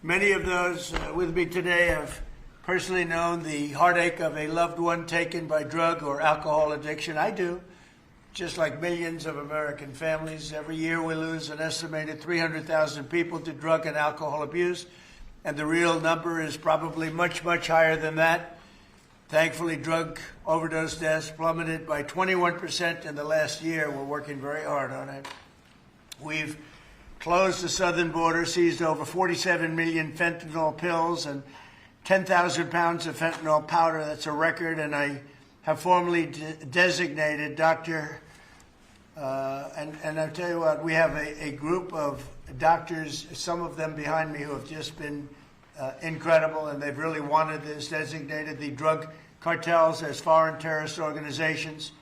Many of those with me today have personally known the heartache of a loved one taken by drug or alcohol addiction. I do. Just like millions of American families, every year we lose an estimated 300,000 people to drug and alcohol abuse, and the real number is probably much, much higher than that. Thankfully, drug overdose deaths plummeted by 21% in the last year. We're working very hard on it. We've closed the southern border, seized over 47 million fentanyl pills and 10,000 pounds of fentanyl powder. That's a record, and I have formally designated Dr. And I'll tell you what, we have a group of doctors, some of them behind me, who have just been incredible, and they've really wanted this, designated the drug cartels as foreign terrorist organizations.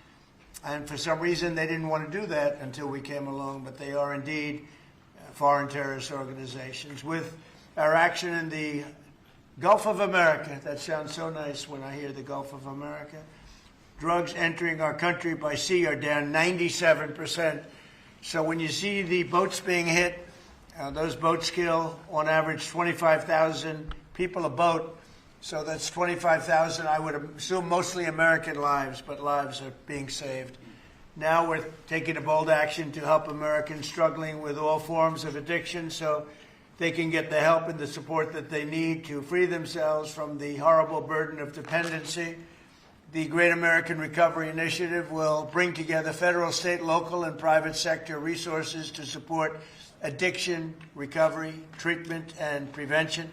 And for some reason, they didn't want to do that until we came along, but they are indeed foreign terrorist organizations. With our action in the Gulf of America, that sounds so nice when I hear the Gulf of America, drugs entering our country by sea are down 97%. So when you see the boats being hit, those boats kill on average 25,000 people a boat. So that's 25,000, I would assume mostly American lives, but lives are being saved. Now we're taking a bold action to help Americans struggling with all forms of addiction so they can get the help and the support that they need to free themselves from the horrible burden of dependency. The Great American Recovery Initiative will bring together federal, state, local, and private sector resources to support addiction, recovery, treatment, and prevention.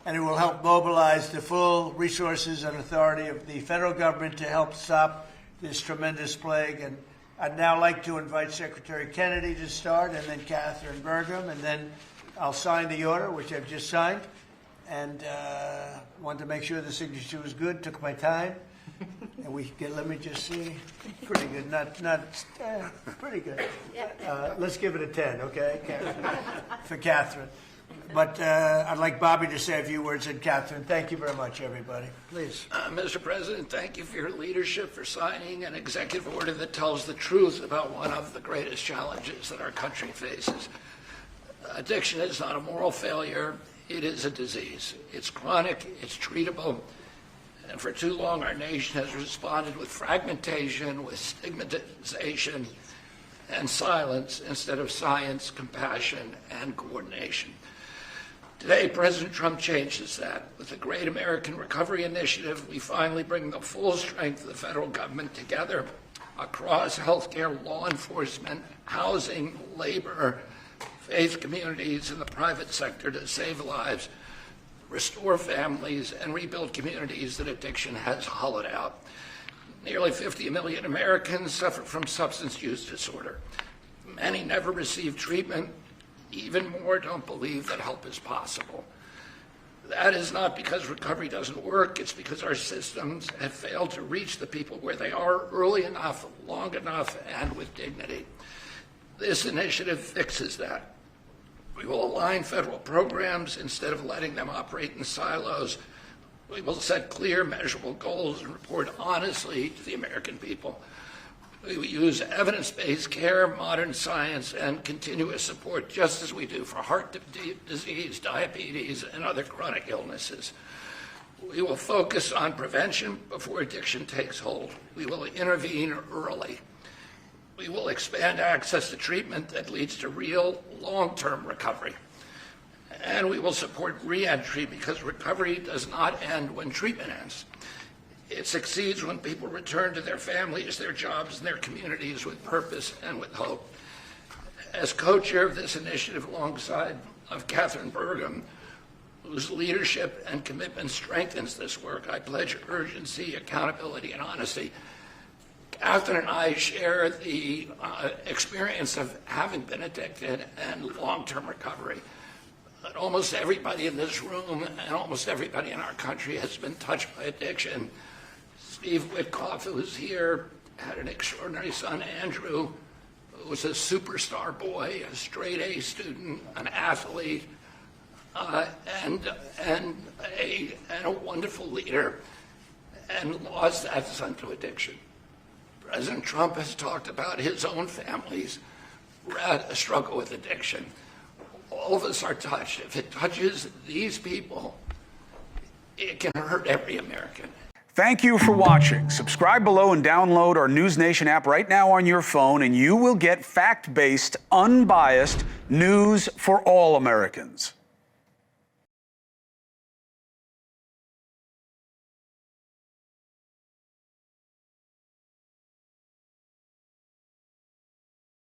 And it will help mobilize the full resources and authority of the federal government to help stop this tremendous plague. And I'd now like to invite Secretary Kennedy to start, and then Catherine Burgum, and then I'll sign the order, which I've just signed, and wanted to make sure the signature was good. Took my time, and we get. Let me just see. Pretty good. Pretty good. Let's give it a 10, okay, Catherine? For Catherine. But I'd like Bobby to say a few words, and Catherine. Thank you very much, everybody. Please. Mr. President, thank you for your leadership, for signing an executive order that tells the truth about one of the greatest challenges that our country faces. Addiction is not a moral failure. It is a disease. It's chronic. It's treatable. And for too long, our nation has responded with fragmentation, with stigmatization, and silence instead of science, compassion, and coordination. Today, President Trump changes that. With the Great American Recovery Initiative, we finally bring the full strength of the federal government together across healthcare, law enforcement, housing, labor, faith communities, and the private sector to save lives, restore families, and rebuild communities that addiction has hollowed out. Nearly 50 million Americans suffer from substance use disorder. Many never receive treatment. Even more don't believe that help is possible. That is not because recovery doesn't work. It's because our systems have failed to reach the people where they are early enough, long enough, and with dignity. This initiative fixes that. We will align federal programs instead of letting them operate in silos. We will set clear, measurable goals and report honestly to the American people. We will use evidence-based care, modern science, and continuous support, just as we do for heart disease, diabetes, and other chronic illnesses. We will focus on prevention before addiction takes hold. We will intervene early. We will expand access to treatment that leads to real long-term recovery. And we will support reentry because recovery does not end when treatment ends. It succeeds when people return to their families, their jobs, and their communities with purpose and with hope. As co-chair of this initiative alongside of Catherine Burgum, whose leadership and commitment strengthens this work, I pledge urgency, accountability, and honesty. Catherine and I share the experience of having been addicted and long-term recovery. Almost everybody in this room and almost everybody in our country has been touched by addiction. Steve Witkoff, who's here, had an extraordinary son, Andrew, who was a superstar boy, a straight A student, an athlete, and a wonderful leader, and lost that son to addiction. President Trump has talked about his own family's struggle with addiction. all of us are touched. If it touches these people, it can hurt every American. Thank you for watching. Subscribe below and download our NewsNation app right now on your phone, and you will get fact-based, unbiased news for all Americans.